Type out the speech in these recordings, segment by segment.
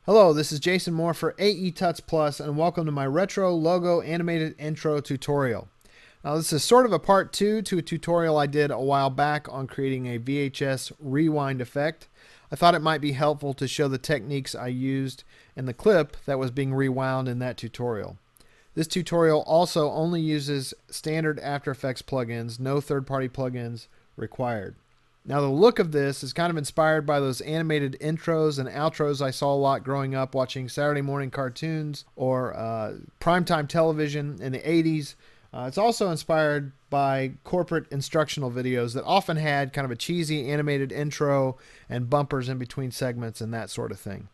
Hello, this is Jason Moore for AE Tuts Plus, and welcome to my retro logo animated intro tutorial. Now, this is sort of a part 2 to a tutorial I did a while back on creating a VHS rewind effect. I thought it might be helpful to show the techniques I used in the clip that was being rewound in that tutorial. This tutorial also only uses standard After Effects plugins, no third-party plugins required. Now, the look of this is kind of inspired by those animated intros and outros I saw a lot growing up watching Saturday morning cartoons or primetime television in the 80s. It's also inspired by corporate instructional videos that often had kind of a cheesy animated intro and bumpers in between segments and that sort of thing.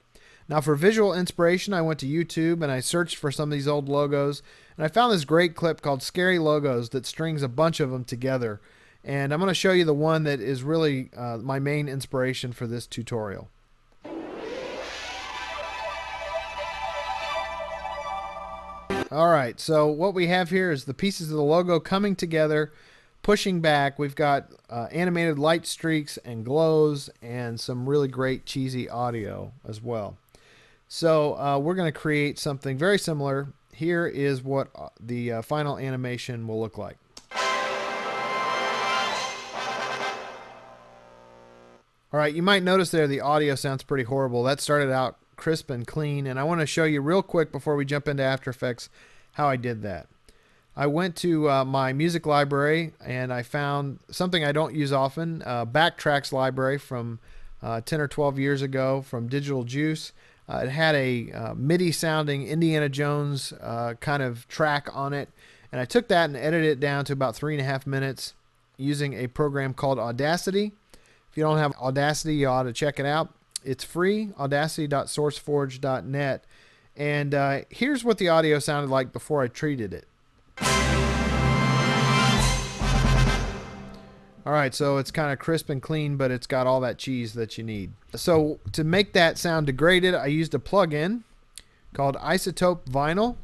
Now, for visual inspiration, I went to YouTube and I searched for some of these old logos, and I found this great clip called Scary Logos that strings a bunch of them together. And I'm going to show you the one that is really my main inspiration for this tutorial. Alright, so what we have here is the pieces of the logo coming together, pushing back. We've got animated light streaks and glows and some really great cheesy audio as well. So we're going to create something very similar. Here is what the final animation will look like. Alright, you might notice there the audio sounds pretty horrible. That started out crisp and clean, and I want to show you real quick before we jump into After Effects how I did that. I went to my music library and I found something I don't use often, Backtracks library from 10 or 12 years ago from Digital Juice. It had a MIDI sounding Indiana Jones kind of track on it, and I took that and edited it down to about 3.5 minutes using a program called Audacity. If you don't have Audacity, you ought to check it out. It's free, audacity.sourceforge.net. And here's what the audio sounded like before I treated it. Alright, so it's kind of crisp and clean, but it's got all that cheese that you need. So to make that sound degraded, I used a plugin called Isotope Vinyl.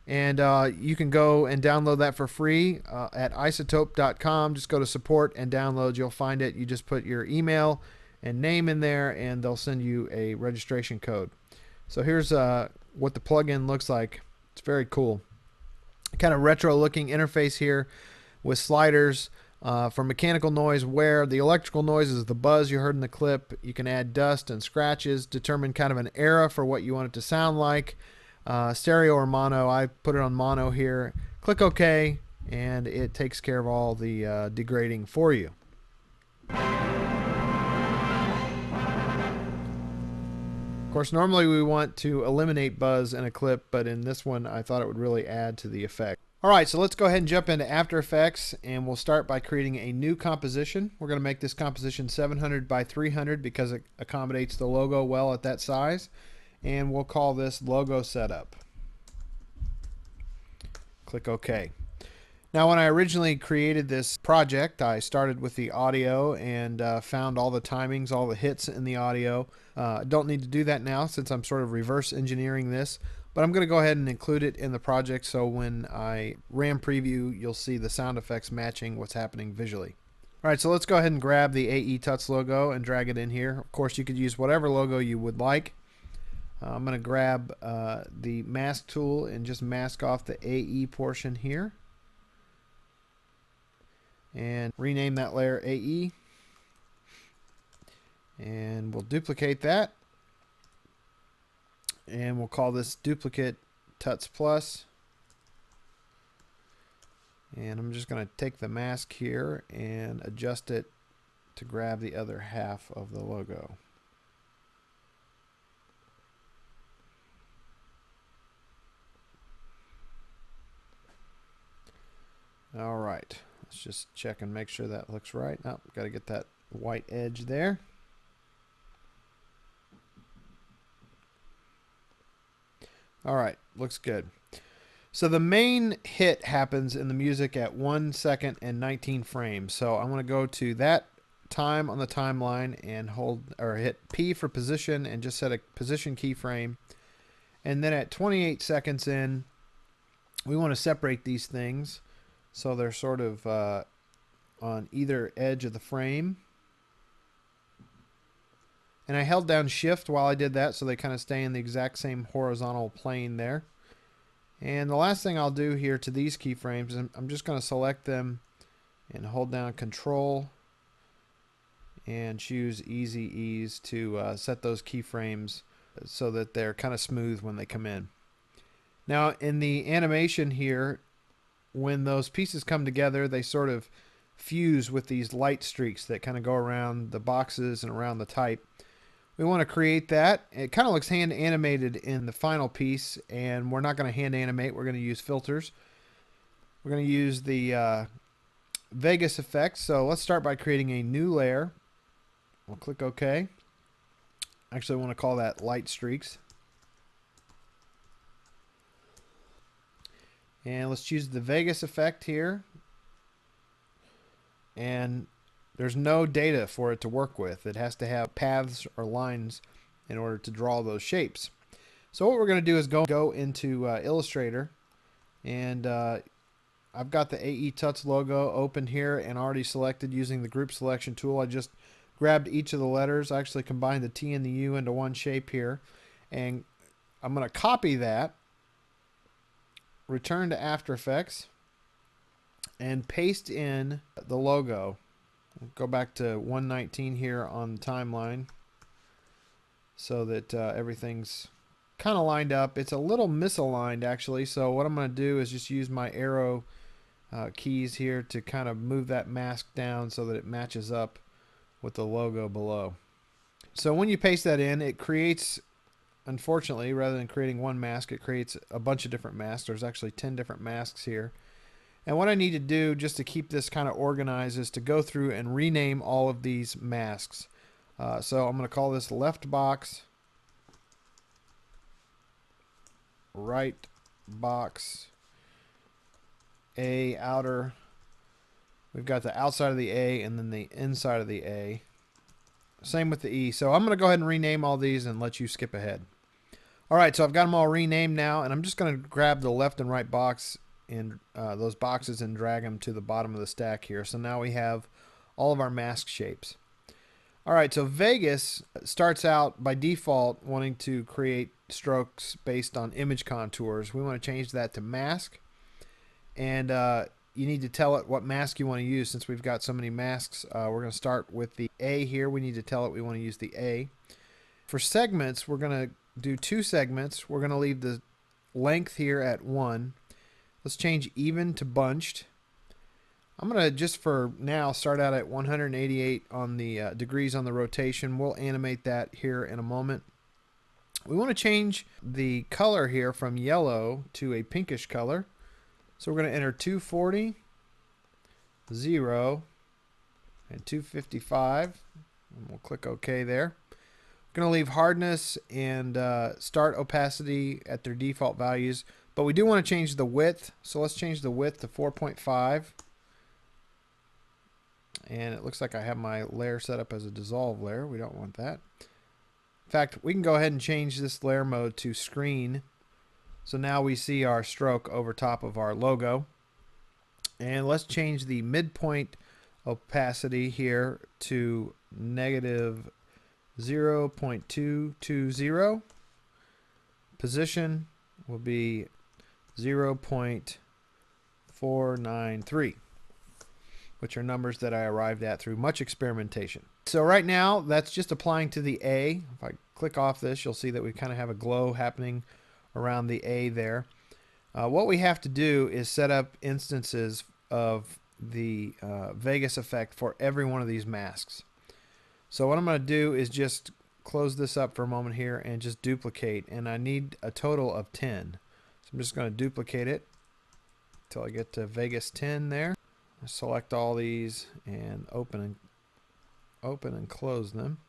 And you can go and download that for free at isotope.com. Just go to support and download. You'll find it. You just put your email and name in there, and they'll send you a registration code. So here's what the plugin looks like. It's very cool. Kind of retro-looking interface here with sliders for mechanical noise, where the electrical noise is the buzz you heard in the clip. You can add dust and scratches, determine kind of an era for what you want it to sound like. Stereo or mono. I put it on mono here. Click OK, and it takes care of all the degrading for you. Of course, normally we want to eliminate buzz in a clip, but in this one I thought it would really add to the effect. Alright, so let's go ahead and jump into After Effects, and we'll start by creating a new composition. We're going to make this composition 700 by 300 because it accommodates the logo well at that size. And we'll call this Logo Setup. Click OK. Now, when I originally created this project, I started with the audio and found all the timings, all the hits in the audio. I don't need to do that now since I'm sort of reverse engineering this, but I'm going to go ahead and include it in the project so when I RAM preview, you'll see the sound effects matching what's happening visually. Alright, so let's go ahead and grab the AE Tuts logo and drag it in here. Of course, you could use whatever logo you would like. I'm going to grab the mask tool and just mask off the AE portion here. And rename that layer AE. And we'll duplicate that. And we'll call this Duplicate Tuts Plus. And I'm just going to take the mask here and adjust it to grab the other half of the logo. All right, let's just check and make sure that looks right. Oh, got to get that white edge there. All right, looks good. So the main hit happens in the music at 1 second and 19 frames. So I'm going to go to that time on the timeline and hit P for position and just set a position keyframe. And then at 28 seconds in, we want to separate these things so they're sort of on either edge of the frame. And I held down shift while I did that, so they kind of stay in the exact same horizontal plane there. And the last thing I'll do here to these keyframes is I'm just going to select them and hold down Control and choose Easy Ease to set those keyframes so that they're kind of smooth when they come in. Now in the animation here, when those pieces come together, they sort of fuse with these light streaks that kind of go around the boxes and around the type. We want to create that. It kind of looks hand animated in the final piece, and we're not going to hand animate. We're going to use filters. We're going to use the Vegas effect. So let's start by creating a new layer. We'll click OK. Actually, I want to call that light streaks. And let's choose the Vegas effect here. And there's no data for it to work with. It has to have paths or lines in order to draw those shapes. So what we're going to do is go into Illustrator, and I've got the AE Tuts logo open here and already selected using the group selection tool. I just grabbed each of the letters. I actually combined the T and the U into one shape here, and I'm going to copy that, return to After Effects, and paste in the logo. Go back to 119 here on the timeline so that everything's kind of lined up. It's a little misaligned actually, so what I'm going to do is just use my arrow keys here to kind of move that mask down so that it matches up with the logo below. So when you paste that in, it creates, unfortunately, rather than creating one mask, it creates a bunch of different masks. There's actually 10 different masks here. And what I need to do just to keep this kind of organized is to go through and rename all of these masks. So I'm going to call this left box, right box, A outer. We've got the outside of the A and then the inside of the A. Same with the E. So I'm going to go ahead and rename all these and let you skip ahead. All right, so I've got them all renamed now, and I'm just going to grab the left and right box in those boxes and drag them to the bottom of the stack here. So now we have all of our mask shapes. All right, so Vegas starts out by default wanting to create strokes based on image contours. We want to change that to mask, and you need to tell it what mask you want to use. Since we've got so many masks, we're going to start with the A here. We need to tell it we want to use the A. For segments, we're going to do 2 segments. We're going to leave the length here at 1. Let's change even to bunched. I'm going to, just for now, start out at 188 on the degrees on the rotation. We'll animate that here in a moment. We want to change the color here from yellow to a pinkish color. So we're going to enter 240, 0, and 255. And we'll click OK there. We're going to leave hardness and start opacity at their default values. But we do want to change the width, so let's change the width to 4.5. And it looks like I have my layer set up as a dissolve layer. We don't want that. In fact, we can go ahead and change this layer mode to screen. So now we see our stroke over top of our logo. And let's change the midpoint opacity here to negative 0.220. Position will be 0.493, which are numbers that I arrived at through much experimentation. So right now, that's just applying to the A. If I click off this, you'll see that we kind of have a glow happening around the A there. What we have to do is set up instances of the Vegas effect for every one of these masks. So what I'm going to do is just close this up for a moment here and just duplicate, and I need a total of 10. So I'm just going to duplicate it until I get to Vegas 10 there. I select all these and open and close them.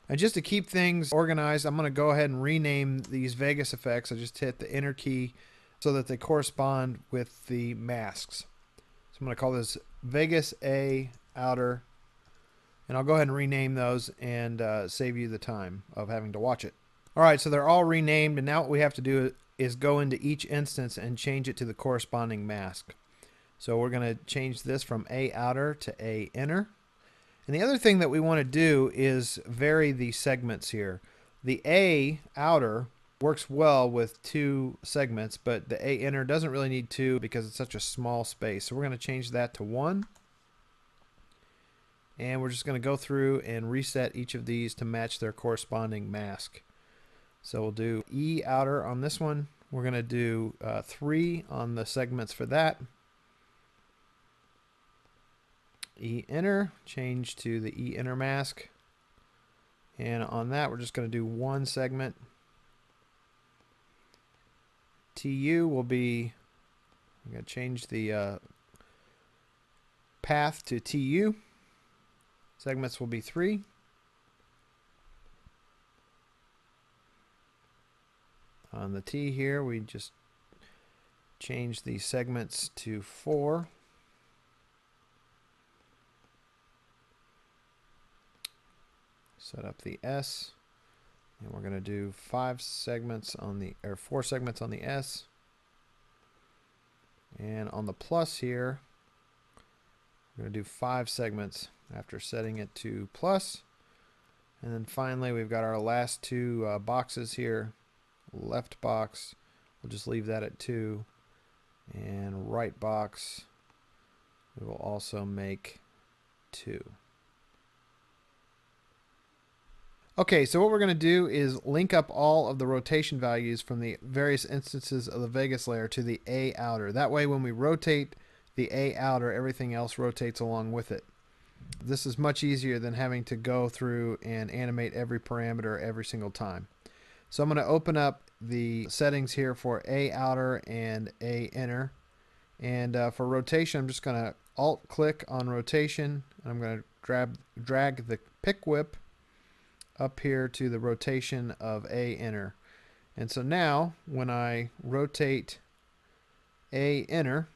And just to keep things organized, I'm going to go ahead and rename these Vegas effects. I just hit the Enter key so that they correspond with the masks. So I'm going to call this Vegas A outer, and I'll go ahead and rename those and save you the time of having to watch it. All right, so they're all renamed, and now what we have to do is go into each instance and change it to the corresponding mask. So we're going to change this from A outer to A inner. And And the other thing that we want to do is vary the segments here. The A outer works well with 2 segments, but the A inner doesn't really need 2 because it's such a small space. So we're going to change that to 1. And we're just going to go through and reset each of these to match their corresponding mask. So we'll do E outer on this one. We're going to do 3 on the segments for that. E inner, change to the E inner mask. And on that, we're just going to do 1 segment. TU will be, I'm going to change the path to TU. Segments will be 3. On the T here, we just change the segments to 4. Set up the S, and we're going to do 5 segments on the, or 4 segments on the S. And on the plus here, we're going to do 5 segments after setting it to plus. And then finally, we've got our last 2 boxes here. Left box, we'll just leave that at 2. And right box, we will also make 2. Okay, so what we're going to do is link up all of the rotation values from the various instances of the Vegas layer to the A outer. That way when we rotate the A outer, everything else rotates along with it. This is much easier than having to go through and animate every parameter every single time. So I'm going to open up the settings here for A outer and A inner. And for rotation, I'm just going to Alt-click on rotation. I'm going to drag the pick whip up here to the rotation of A inner. And so now when I rotate A inner,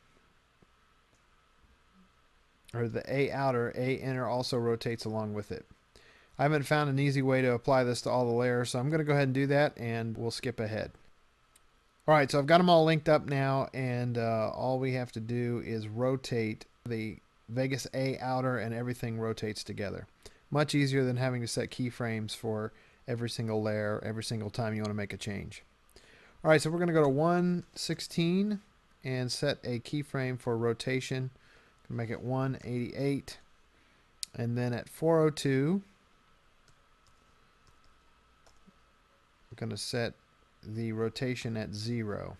or the A outer, A inner also rotates along with it. I haven't found an easy way to apply this to all the layers, so I'm going to go ahead and do that, and we'll skip ahead. Alright, so I've got them all linked up now, and all we have to do is rotate the Vegas A outer, and everything rotates together. Much easier than having to set keyframes for every single layer, every single time you want to make a change. Alright, so we're going to go to 116 and set a keyframe for rotation. Make it 188. And then at 402, we're going to set the rotation at 0.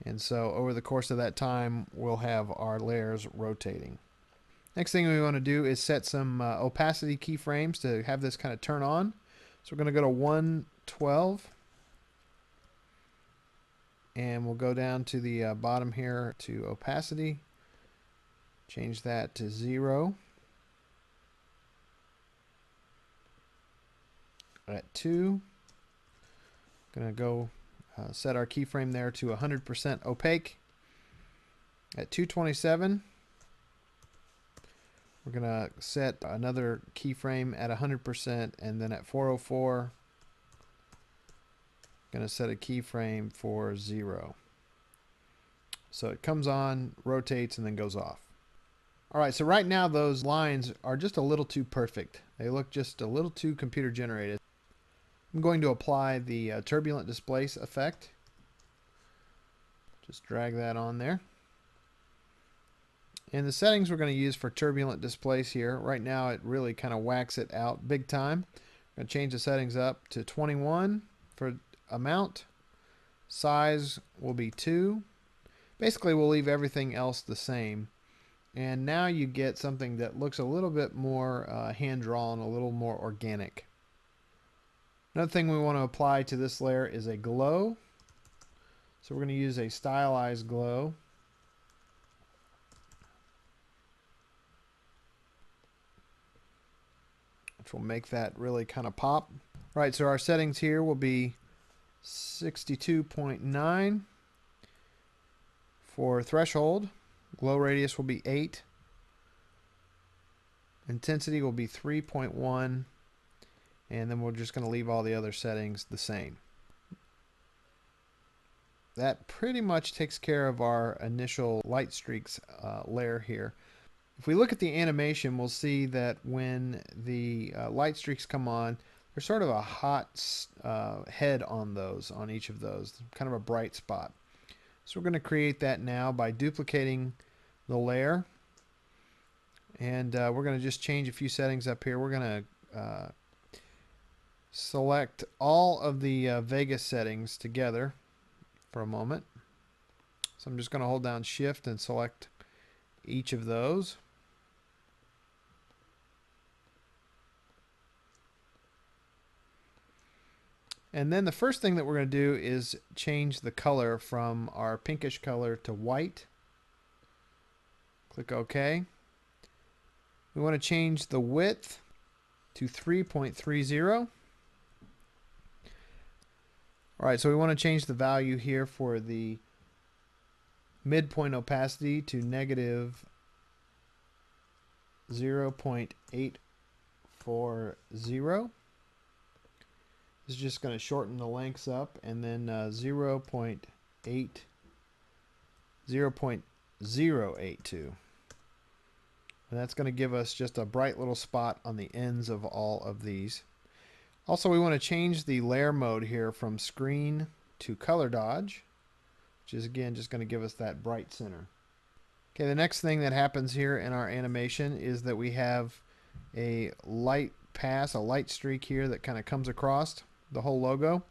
And so over the course of that time, we'll have our layers rotating. Next thing we want to do is set some opacity keyframes to have this kind of turn on. So we're going to go to 112. And we'll go down to the bottom here to opacity. Change that to 0. At 2. Going to go set our keyframe there to 100% opaque. At 227. We're going to set another keyframe at 100%, and then at 404, going to set a keyframe for 0. So it comes on, rotates, and then goes off. Alright, so right now those lines are just a little too perfect. They look just a little too computer generated. I'm going to apply the Turbulent Displace effect. Just drag that on there. And the settings we're going to use for Turbulent Displace here, right now it really kind of whacks it out big time. I'm going to change the settings up to 21 for amount. Size will be 2. Basically we'll leave everything else the same. And now you get something that looks a little bit more hand-drawn, a little more organic. Another thing we want to apply to this layer is a glow. So we're going to use a stylized glow. Which will make that really kind of pop. Right, so our settings here will be 62.9 for threshold. Glow radius will be 8. Intensity will be 3.1. And then we're just going to leave all the other settings the same. That pretty much takes care of our initial light streaks layer here. If we look at the animation, we'll see that when the light streaks come on, there's sort of a hot head on those, on each of those, kind of a bright spot. So we're going to create that now by duplicating the layer. And we're going to just change a few settings up here. We're going to select all of the Vegas settings together for a moment. So I'm just going to hold down Shift and select each of those. And then the first thing that we're going to do is change the color from our pinkish color to white. Click OK. We want to change the width to 3.30. Alright, so we want to change the value here for the midpoint opacity to negative 0.840. This is just going to shorten the lengths up, and then 0.082. And that's going to give us just a bright little spot on the ends of all of these. Also, we want to change the layer mode here from screen to color dodge, which is again just going to give us that bright center. Okay, the next thing that happens here in our animation is that we have a light pass, a light streak here that kind of comes across the whole logo.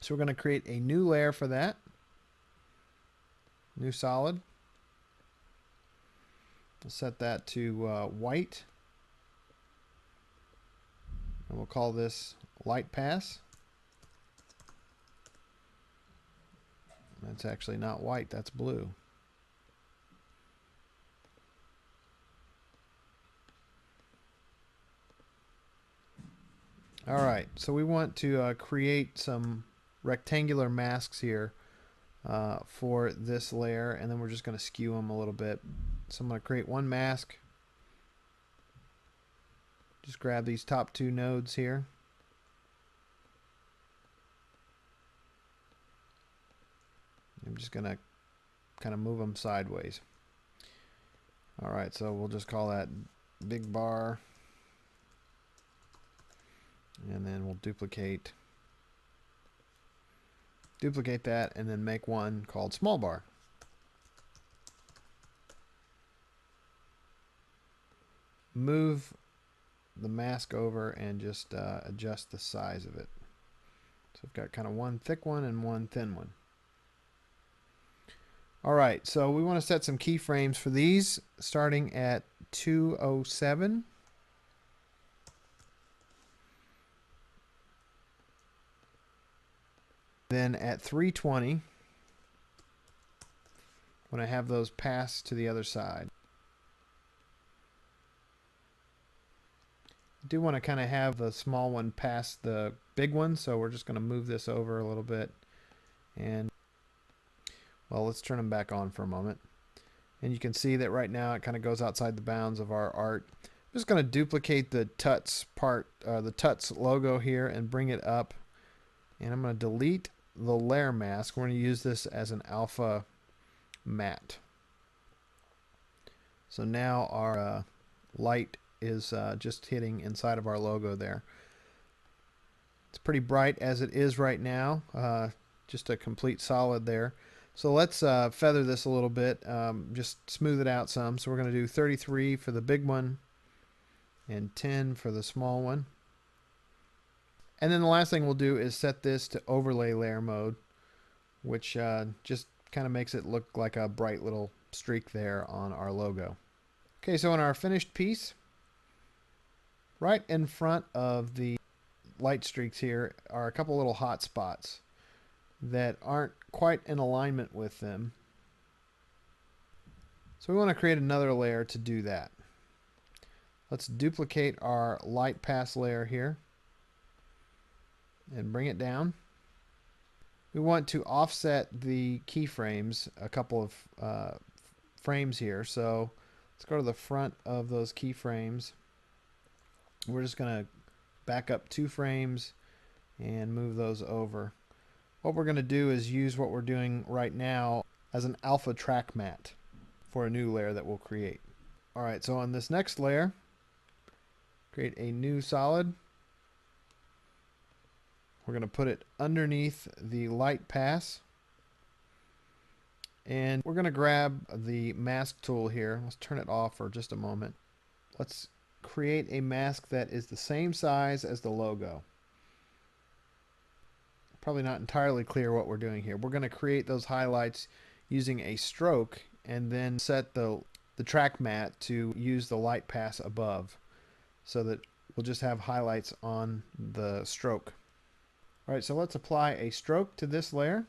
So we're going to create a new layer for that. New solid. We'll set that to white. And we'll call this light pass. That's actually not white, that's blue. Alright, so we want to create some rectangular masks here for this layer, and then we're just going to skew them a little bit. So I'm going to create one mask. Just grab these top two nodes here. I'm just going to kind of move them sideways. Alright, so we'll just call that big bar. And then we'll duplicate that, and then make one called small bar. Move the mask over and just adjust the size of it. So I've got kind of one thick one and one thin one. Alright, so we want to set some keyframes for these, starting at 207. Then at 320, when I have those pass to the other side. I do want to kind of have the small one pass the big one, so we're just going to move this over a little bit. And, well, let's turn them back on for a moment. And you can see that right now it kind of goes outside the bounds of our art. I'm just going to duplicate the Tuts part, the Tuts logo here, and bring it up. And I'm going to delete the layer mask. We're going to use this as an alpha matte. So now our light is just hitting inside of our logo there. It's pretty bright as it is right now, just a complete solid there. So let's feather this a little bit, just smooth it out some. So we're going to do 33 for the big one and 10 for the small one. And then the last thing we'll do is set this to overlay layer mode, which just kind of makes it look like a bright little streak there on our logo. Okay, so in our finished piece, right in front of the light streaks here are a couple little hot spots that aren't quite in alignment with them. So we want to create another layer to do that. Let's duplicate our light pass layer here and bring it down. We want to offset the keyframes a couple of frames here. So let's go to the front of those keyframes. We're just going to back up 2 frames and move those over. What we're going to do is use what we're doing right now as an alpha track matte for a new layer that we'll create. Alright, so on this next layer, create a new solid. We're going to put it underneath the light pass. And we're going to grab the mask tool here. Let's turn it off for just a moment. Let's create a mask that is the same size as the logo. Probably not entirely clear what we're doing here. We're going to create those highlights using a stroke and then set the track mat to use the light pass above so that we'll just have highlights on the stroke. Alright, so let's apply a stroke to this layer.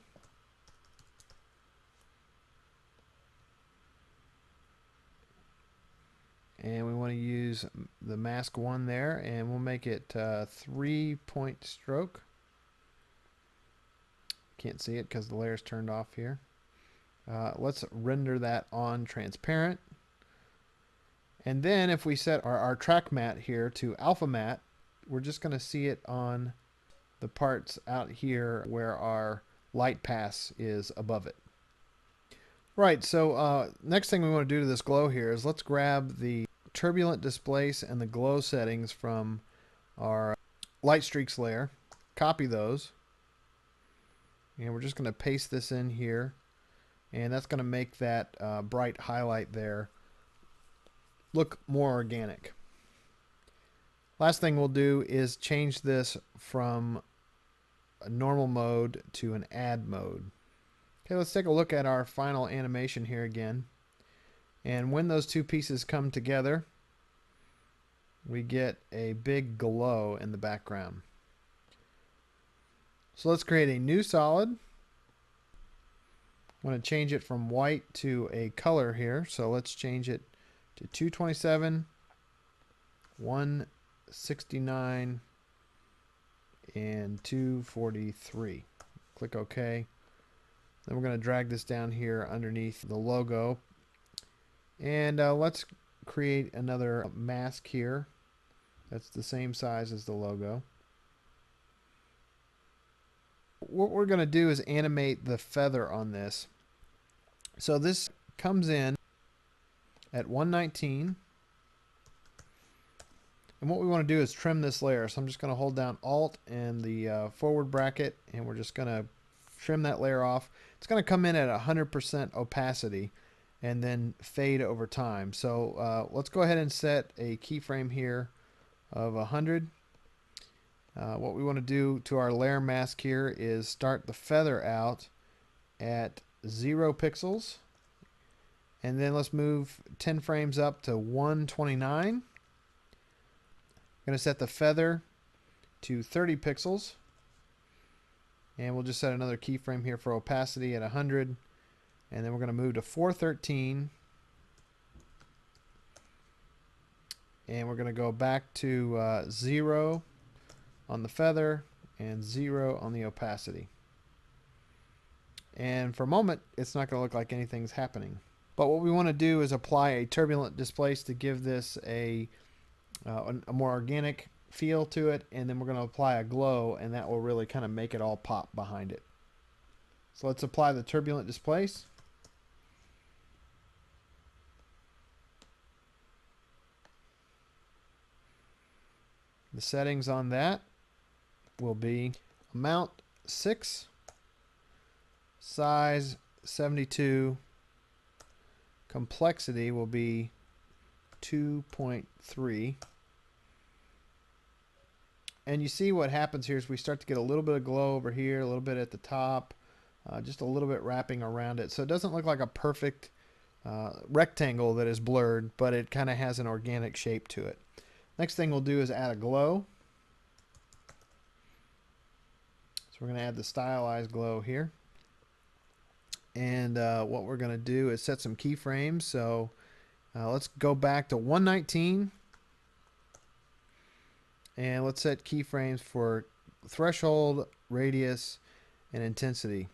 And we want to use the mask 1 there, and we'll make it 3-point stroke. Can't see it because the layer's turned off here. Let's render that on transparent. And then if we set our track mat here to alpha matte, we're just going to see it on the parts out here where our light pass is above it. Right, so next thing we want to do to this glow here is let's grab the Turbulent Displace and the glow settings from our light streaks layer, copy those, and we're just going to paste this in here, and that's going to make that bright highlight there look more organic. Last thing we'll do is change this from a normal mode to an add mode. Okay, let's take a look at our final animation here again. And when those two pieces come together, we get a big glow in the background. So let's create a new solid. I want to change it from white to a color here. So let's change it to 227, 169, and 243. Click OK. Then we're going to drag this down here underneath the logo. And let's create another mask here that's the same size as the logo. What we're going to do is animate the feather on this. So this comes in at 119. And what we want to do is trim this layer. So I'm just going to hold down Alt and the forward bracket, and we're just going to trim that layer off. It's going to come in at 100% opacity and then fade over time. So let's go ahead and set a keyframe here of 100. What we want to do to our layer mask here is start the feather out at 0 pixels, and then let's move 10 frames up to 129. I'm going to set the feather to 30 pixels, and we'll just set another keyframe here for opacity at 100. And then we're going to move to 413. And we're going to go back to 0 on the feather and 0 on the opacity. And for a moment, it's not going to look like anything's happening. But what we want to do is apply a Turbulent Displace to give this a more organic feel to it. And then we're going to apply a glow, and that will really kind of make it all pop behind it. So let's apply the Turbulent Displace. The settings on that will be amount 6, size 72, complexity will be 2.3. And you see what happens here is we start to get a little bit of glow over here, a little bit at the top, just a little bit wrapping around it. So it doesn't look like a perfect rectangle that is blurred, but it kind of has an organic shape to it. Next thing we'll do is add a glow. So we're going to add the stylized glow here. And what we're going to do is set some keyframes. So let's go back to 119. And let's set keyframes for threshold, radius, and intensity.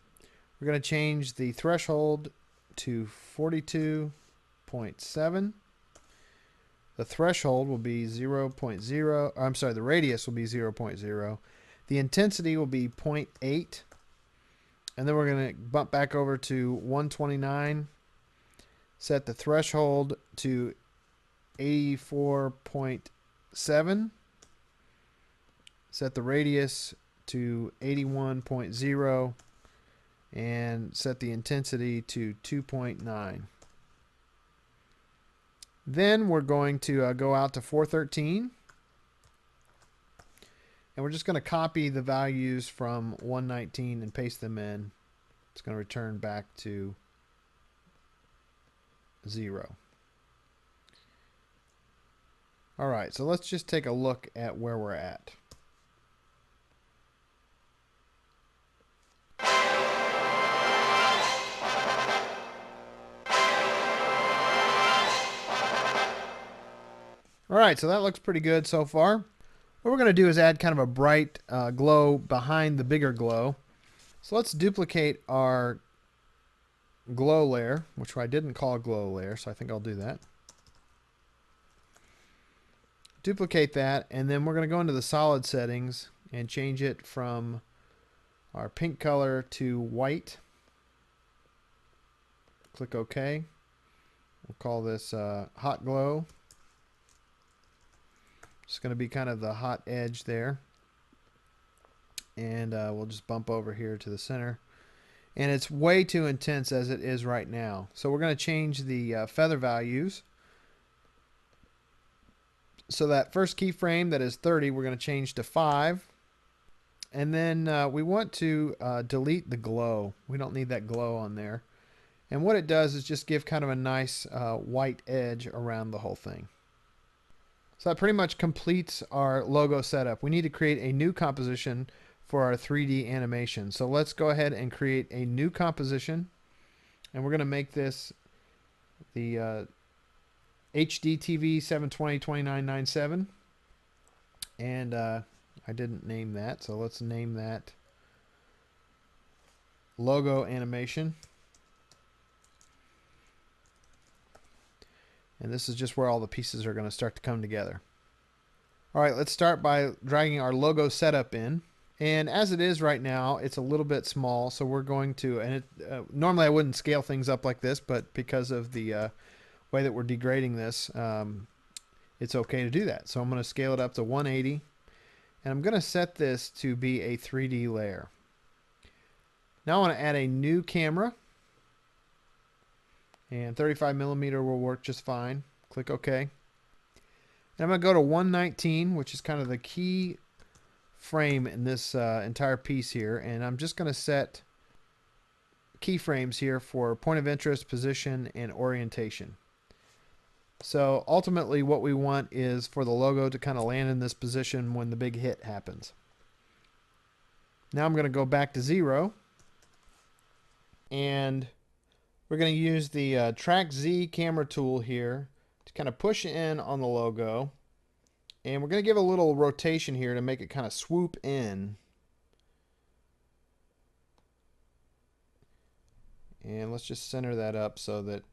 We're going to change the threshold to 42.7. The threshold will be 0.0. I'm sorry, the radius will be 0.0. The intensity will be 0.8. And then we're going to bump back over to 129. Set the threshold to 84.7. Set the radius to 81.0 and set the intensity to 2.9. Then we're going to go out to 413. And we're just going to copy the values from 119 and paste them in. It's going to return back to 0. All right, so let's just take a look at where we're at. All right, so that looks pretty good so far. What we're going to do is add kind of a bright glow behind the bigger glow. So let's duplicate our glow layer, which I didn't call glow layer, so I think I'll do that. Duplicate that, and then we're going to go into the solid settings and change it from our pink color to white. Click OK. We'll call this hot glow. It's going to be kind of the hot edge there. And we'll just bump over here to the center. And it's way too intense as it is right now. So we're going to change the feather values. So that first keyframe that is 30, we're going to change to 5. And then we want to delete the glow. We don't need that glow on there. And what it does is just give kind of a nice white edge around the whole thing. So that pretty much completes our logo setup. We need to create a new composition for our 3D animation. So let's go ahead and create a new composition. And we're going to make this the HDTV 720-2997. And I didn't name that, so let's name that logo animation. And this is just where all the pieces are going to start to come together. All right, let's start by dragging our logo setup in. And as it is right now, it's a little bit small, so we're going to, and normally I wouldn't scale things up like this, but because of the way that we're degrading this, it's okay to do that. So I'm going to scale it up to 180, and I'm going to set this to be a 3D layer. Now I want to add a new camera. And 35mm will work just fine. Click OK. And I'm going to go to 119, which is kind of the key frame in this entire piece here. And I'm just going to set keyframes here for point of interest, position, and orientation. So ultimately what we want is for the logo to kind of land in this position when the big hit happens. Now I'm going to go back to 0. And we're going to use the Track Z camera tool here to kind of push in on the logo. And we're going to give a little rotation here to make it kind of swoop in. And let's just center that up so that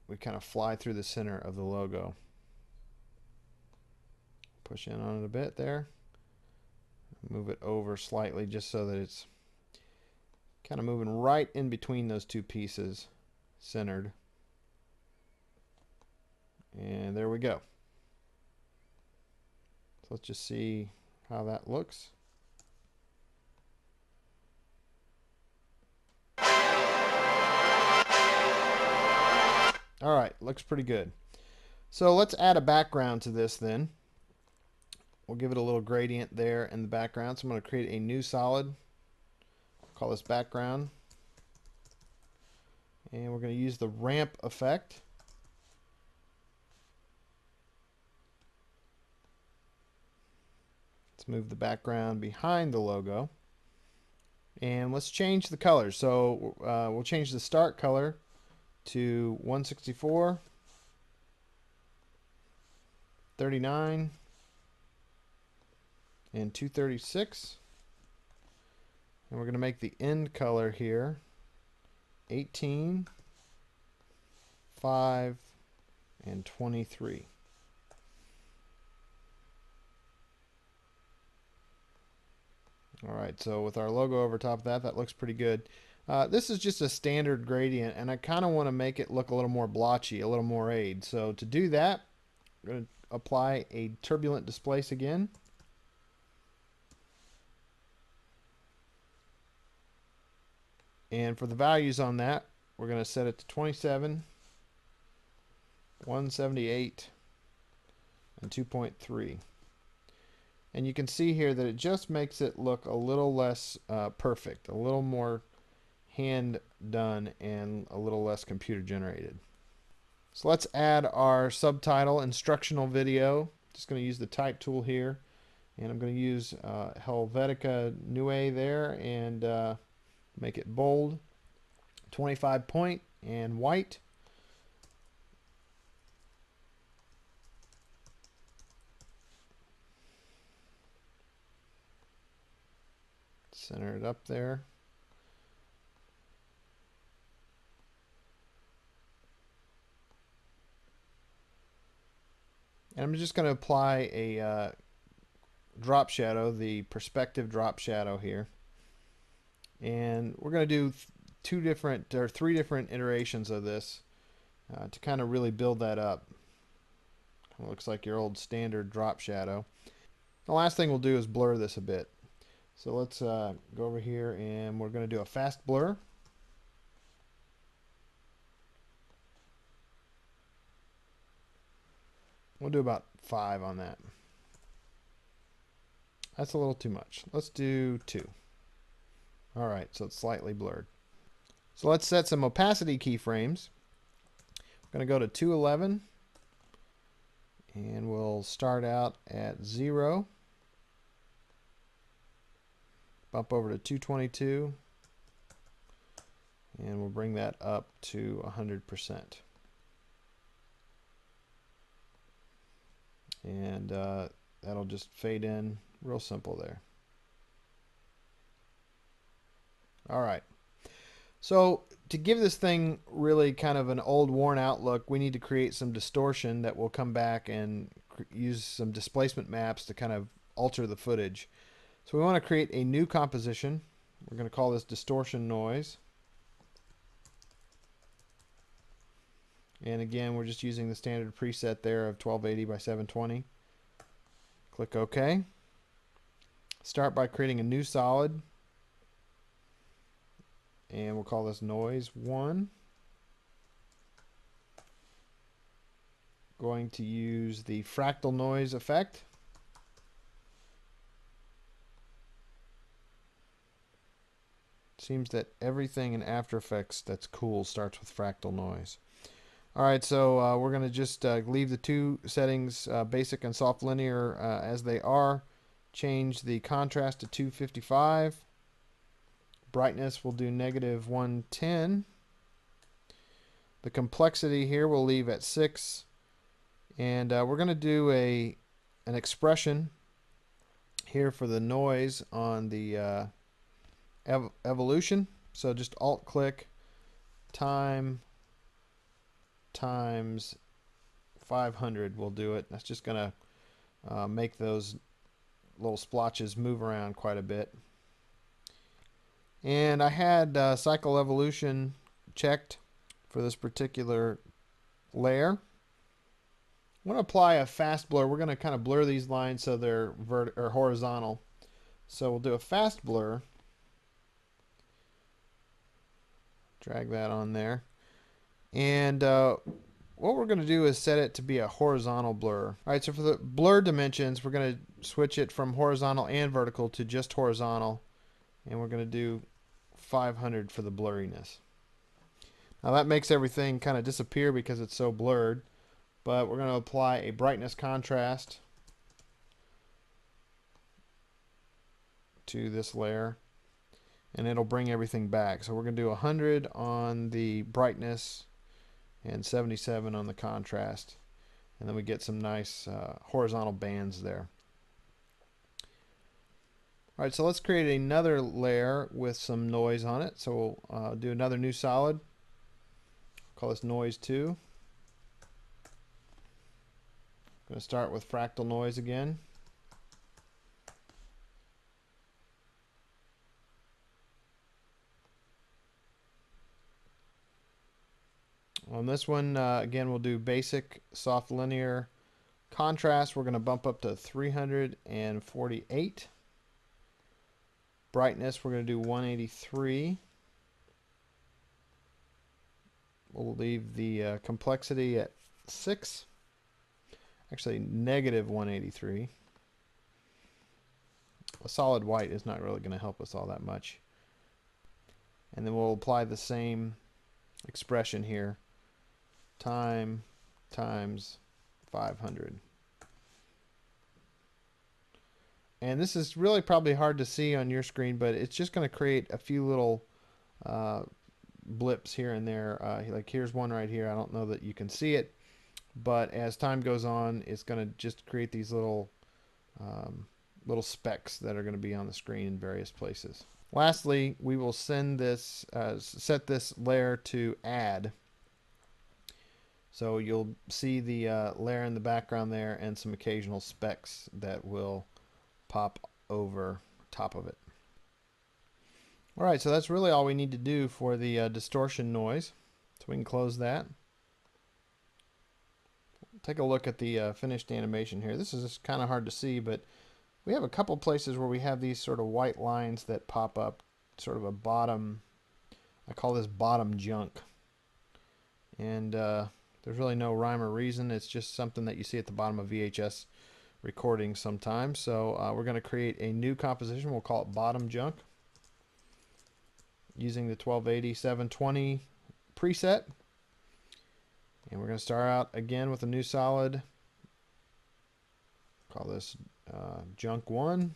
we kind of fly through the center of the logo. Push in on it a bit there. Move it over slightly just so that it's kind of moving right in between those two pieces, centered. And there we go. So let's just see how that looks. All right, looks pretty good. So let's add a background to this then. We'll give it a little gradient there in the background. So I'm going to create a new solid. Call this background, and we're going to use the ramp effect. Let's move the background behind the logo, and let's change the color. So we'll change the start color to 164, 39, and 236. And we're going to make the end color here 18, 5, and 23. All right, so with our logo over top of that, that looks pretty good. This is just a standard gradient, and I kind of want to make it look a little more blotchy, a little more aid. So to do that, I'm going to apply a Turbulent Displace again. And for the values on that, we're going to set it to 27, 178, and 2.3. And you can see here that it just makes it look a little less perfect, a little more hand done and a little less computer generated. So let's add our subtitle instructional video. Just going to use the type tool here, and I'm going to use Helvetica Neue there and make it bold, 25 point and white. Center it up there. And I'm just going to apply a drop shadow, the perspective drop shadow here. And we're going to do three different iterations of this to kind of really build that up. It looks like your old standard drop shadow. The last thing we'll do is blur this a bit. So let's go over here and we're going to do a fast blur. We'll do about 5 on that. That's a little too much. Let's do 2. Alright, so it's slightly blurred. So let's set some opacity keyframes. I'm going to go to 211 and we'll start out at 0. Bump over to 222 and we'll bring that up to 100%. And that'll just fade in real simple there. Alright, so to give this thing really kind of an old worn out look, we need to create some distortion that will come back and use some displacement maps to kind of alter the footage. So we want to create a new composition. We're going to call this Distortion Noise. And again, we're just using the standard preset there of 1280 by 720. Click OK. Start by creating a new solid. And we'll call this Noise 1. Going to use the Fractal Noise effect. Seems that everything in After Effects that's cool starts with Fractal Noise. Alright, so we're going to just leave the two settings, basic and soft linear, as they are. Change the contrast to 255. Brightness we'll do -110. The complexity here we'll leave at 6. And we're going to do an expression here for the noise on the evolution. So just Alt-click time times 500 will do it. That's just going to make those little splotches move around quite a bit. And I had cycle evolution checked for this particular layer. I want to apply a fast blur. We're going to kind of blur these lines so they're horizontal. So we'll do a fast blur. Drag that on there. And what we're going to do is set it to be a horizontal blur. All right, so for the blur dimensions, we're going to switch it from horizontal and vertical to just horizontal. And we're going to do 500 for the blurriness. Now that makes everything kind of disappear because it's so blurred. But we're going to apply a brightness contrast to this layer. And it'll bring everything back. So we're going to do 100 on the brightness and 77 on the contrast. And then we get some nice horizontal bands there. Alright, so let's create another layer with some noise on it. So we'll do another new solid. Call this Noise 2. I'm going to start with Fractal Noise again. On this one, again, we'll do basic soft linear. Contrast, we're going to bump up to 348. Brightness, we're going to do 183. We'll leave the complexity at 6. Actually, negative 183. A solid white is not really going to help us all that much. And then we'll apply the same expression here. Time times 500. And this is really probably hard to see on your screen, but it's just going to create a few little blips here and there. Like here's one right here. I don't know that you can see it, but as time goes on, it's going to just create these little little specks that are going to be on the screen in various places. Lastly, we will set this layer to add. So you'll see the layer in the background there and some occasional specks that will pop over top of it. Alright, so that's really all we need to do for the distortion noise. So we can close that. Take a look at the finished animation here. This is just kind of hard to see, but we have a couple places where we have these sort of white lines that pop up, sort of a bottom, I call this bottom junk. And there's really no rhyme or reason. It's just something that you see at the bottom of VHS recordings sometimes. So we're going to create a new composition. We'll call it bottom junk using the 1280 720 preset. And we're going to start out again with a new solid. Call this junk 1.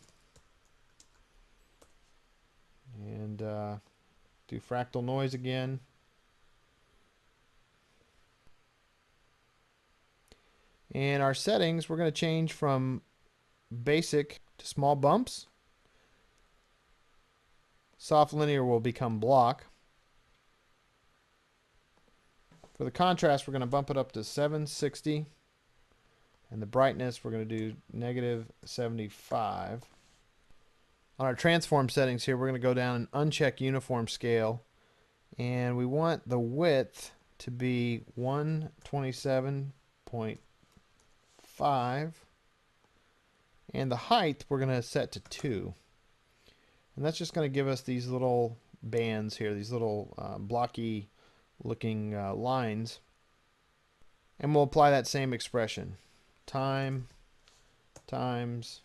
And do fractal noise again. And our settings, we're going to change from basic to small bumps. Soft linear will become block. For the contrast, we're going to bump it up to 760. And the brightness, we're going to do negative 75. On our transform settings here, we're going to go down and uncheck uniform scale. And we want the width to be 127.5. And the height, we're going to set to 2. And that's just going to give us these little bands here, these little blocky looking lines. And we'll apply that same expression. Time times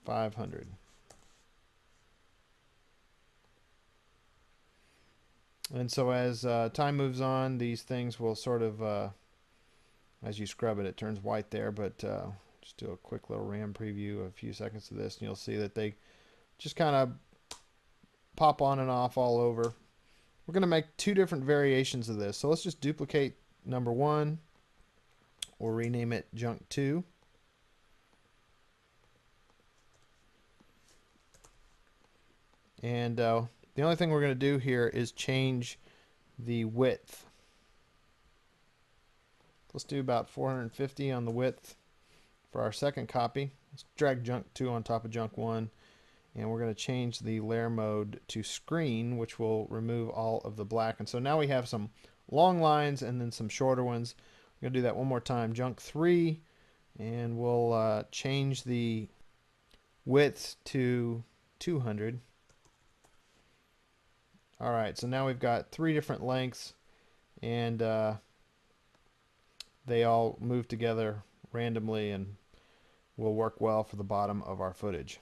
500. And so as time moves on, these things will sort of, as you scrub it, it turns white there, but just do a quick little RAM preview, a few seconds of this, and you'll see that they just kind of pop on and off all over. We're going to make 2 different variations of this. So let's just duplicate number 1. We'll rename it junk 2. And the only thing we're going to do here is change the width. Let's do about 450 on the width for our second copy. Let's drag junk 2 on top of junk 1. And we're going to change the layer mode to screen, which will remove all of the black. And so now we have some long lines and then some shorter ones. We're going to do that one more time. Junk 3. And we'll change the width to 200. Alright, so now we've got 3 different lengths, and they all move together randomly and will work well for the bottom of our footage.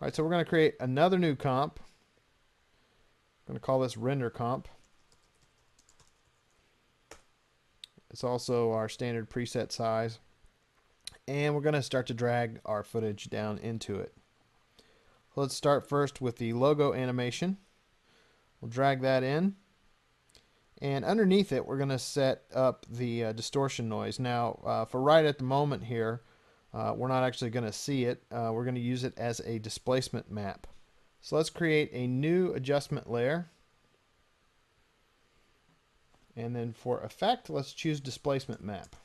Alright, so we're going to create another new comp. I'm going to call this render comp. It's also our standard preset size. And we're going to start to drag our footage down into it. Let's start first with the logo animation. We'll drag that in. And underneath it, we're going to set up the distortion noise. Now, for right at the moment here, we're not actually going to see it. We're going to use it as a displacement map. So let's create a new adjustment layer. And then for effect, let's choose displacement map.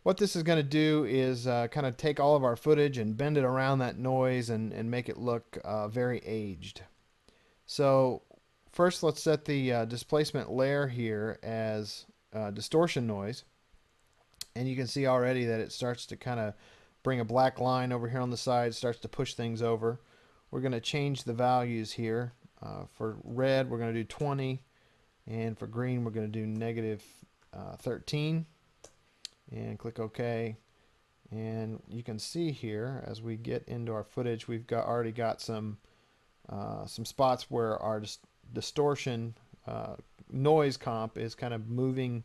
What this is going to do is kind of take all of our footage and bend it around that noise and make it look very aged. So first let's set the displacement layer here as distortion noise. And you can see already that it starts to kind of bring a black line over here on the side, starts to push things over. We're going to change the values here. For red, we're going to do 20. And for green, we're going to do negative 13. And click OK. And you can see here, as we get into our footage, we've already got some spots where our distortion noise comp is kind of moving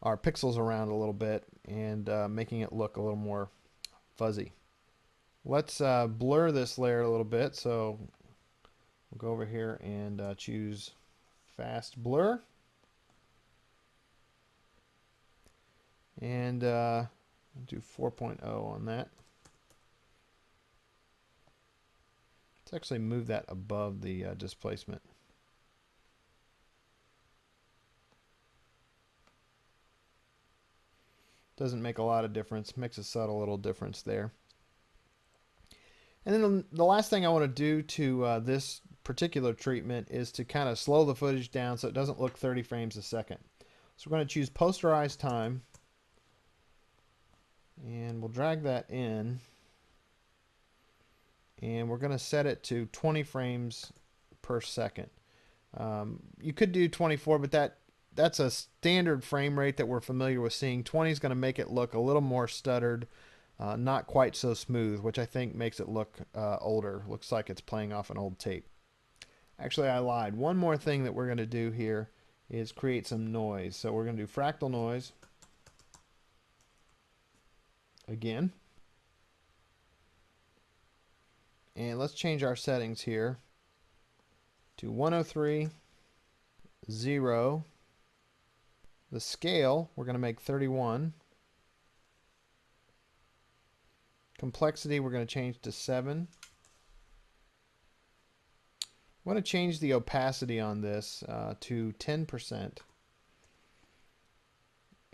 our pixels around a little bit and making it look a little more fuzzy. Let's blur this layer a little bit. So we'll go over here and choose fast blur. And do 4.0 on that. Let's actually move that above the displacement. Doesn't make a lot of difference, makes a subtle little difference there. And then the last thing I want to do to this particular treatment is to kind of slow the footage down so it doesn't look 30 frames a second. So we're going to choose Posterized Time, and we'll drag that in, and we're going to set it to 20 frames per second. You could do 24, but that's a standard frame rate that we're familiar with seeing. 20 is going to make it look a little more stuttered, not quite so smooth, which I think makes it look older. Looks like it's playing off an old tape. Actually, I lied. One more thing that we're going to do here is create some noise. So we're going to do fractal noise again. And let's change our settings here to 103, 0. The scale, we're going to make 31. Complexity, we're going to change to 7. I want to change the opacity on this to 10%.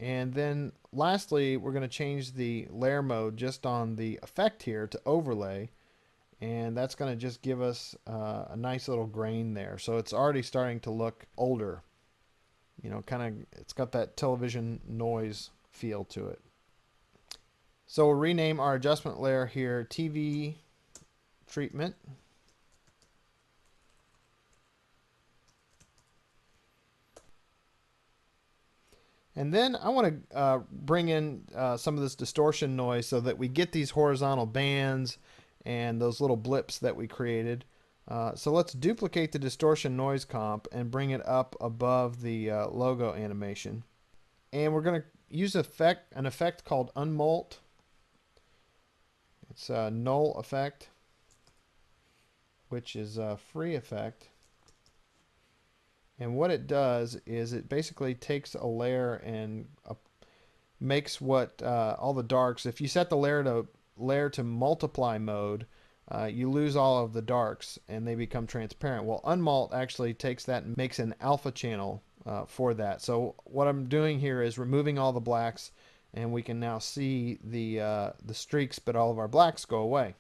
And then lastly, we're going to change the layer mode just on the effect here to overlay. And that's going to just give us a nice little grain there. So it's already starting to look older. You know, kind of, it's got that television noise feel to it. So we'll rename our adjustment layer here TV treatment. And then I want to bring in some of this distortion noise so that we get these horizontal bands and those little blips that we created. So let's duplicate the distortion noise comp and bring it up above the logo animation. And we're going to use an effect called Unbolt. It's a null effect, which is a free effect. And what it does is it basically takes a layer and makes what all the darks. If you set the layer to multiply mode, you lose all of the darks and they become transparent. Well, Unbolt actually takes that and makes an alpha channel for that. So what I'm doing here is removing all the blacks, and we can now see the streaks, but all of our blacks go away.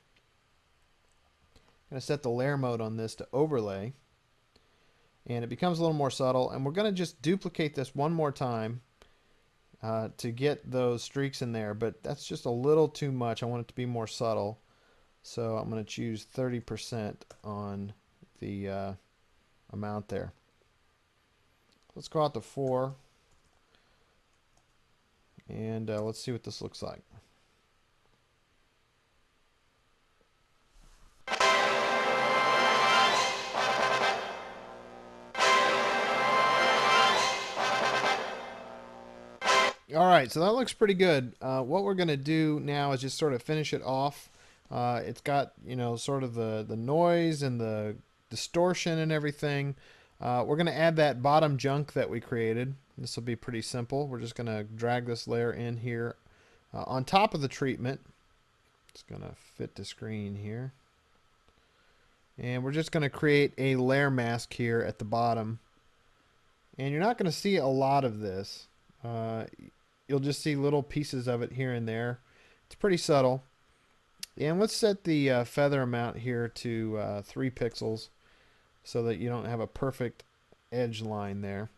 I'm going to set the layer mode on this to overlay, and it becomes a little more subtle. And we're going to just duplicate this one more time to get those streaks in there, but that's just a little too much. I want it to be more subtle. So I'm going to choose 30% on the amount there. Let's go out to 4. And let's see what this looks like. All right, so that looks pretty good. What we're going to do now is just sort of finish it off. It's got, you know, sort of the noise and the distortion and everything. We're going to add that bottom junk that we created. This will be pretty simple. We're just going to drag this layer in here on top of the treatment. It's going to fit the screen here. And we're just going to create a layer mask here at the bottom. And you're not going to see a lot of this. you'll just see little pieces of it here and there. It's pretty subtle. And let's set the feather amount here to 3 pixels so that you don't have a perfect edge line there.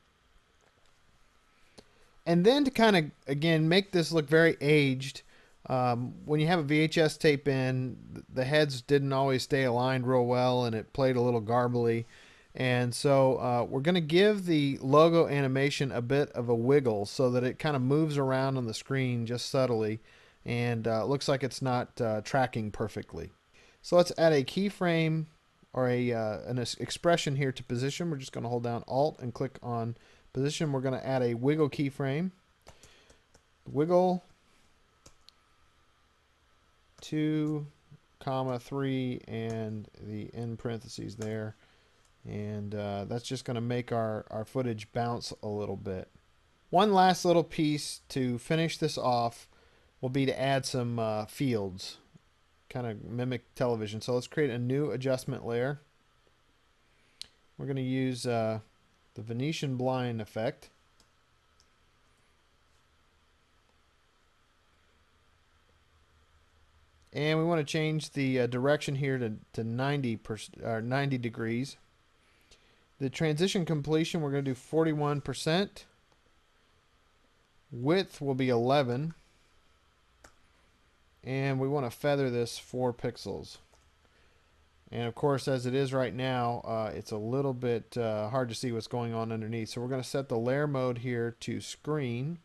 And then to kind of, again, make this look very aged, when you have a VHS tape in, the heads didn't always stay aligned real well and it played a little garbly. And so we're going to give the logo animation a bit of a wiggle so that it kind of moves around on the screen just subtly, and looks like it's not tracking perfectly. So let's add a keyframe or an expression here to position. We're just going to hold down Alt and click on position. We're going to add a wiggle keyframe. Wiggle 2, 3, and the end parentheses there. And that's just going to make our footage bounce a little bit. One last little piece to finish this off will be to add some fields, kind of mimic television. So let's create a new adjustment layer. We're going to use the Venetian blind effect. And we want to change the direction here to 90 degrees. The transition completion, we're going to do 41%. Width will be 11. And we want to feather this 4 pixels. And of course, as it is right now, it's a little bit hard to see what's going on underneath. So we're going to set the layer mode here to screen.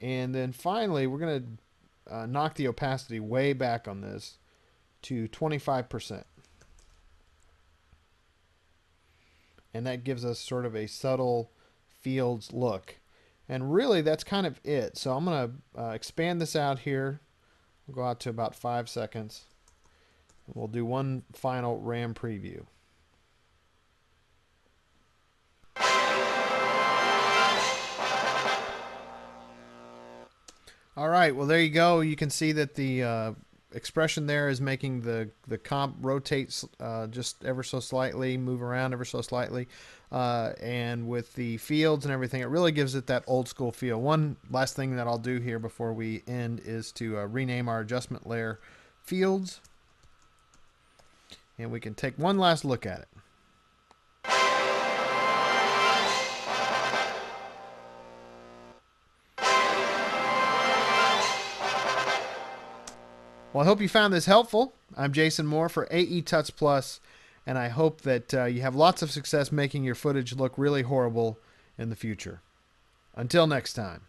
And then finally, we're going to knock the opacity way back on this to 25%. And that gives us sort of a subtle fields look. And really, that's kind of it. So I'm going to expand this out here. We'll go out to about 5 seconds. We'll do one final RAM preview. All right, well, there you go. You can see that the expression there is making the comp rotate just ever so slightly, move around ever so slightly. And with the fields and everything, it really gives it that old school feel. One last thing that I'll do here before we end is to rename our adjustment layer fields. And we can take one last look at it. Well, I hope you found this helpful. I'm Jason Moore for AE Tuts Plus, and I hope that you have lots of success making your footage look really horrible in the future. Until next time.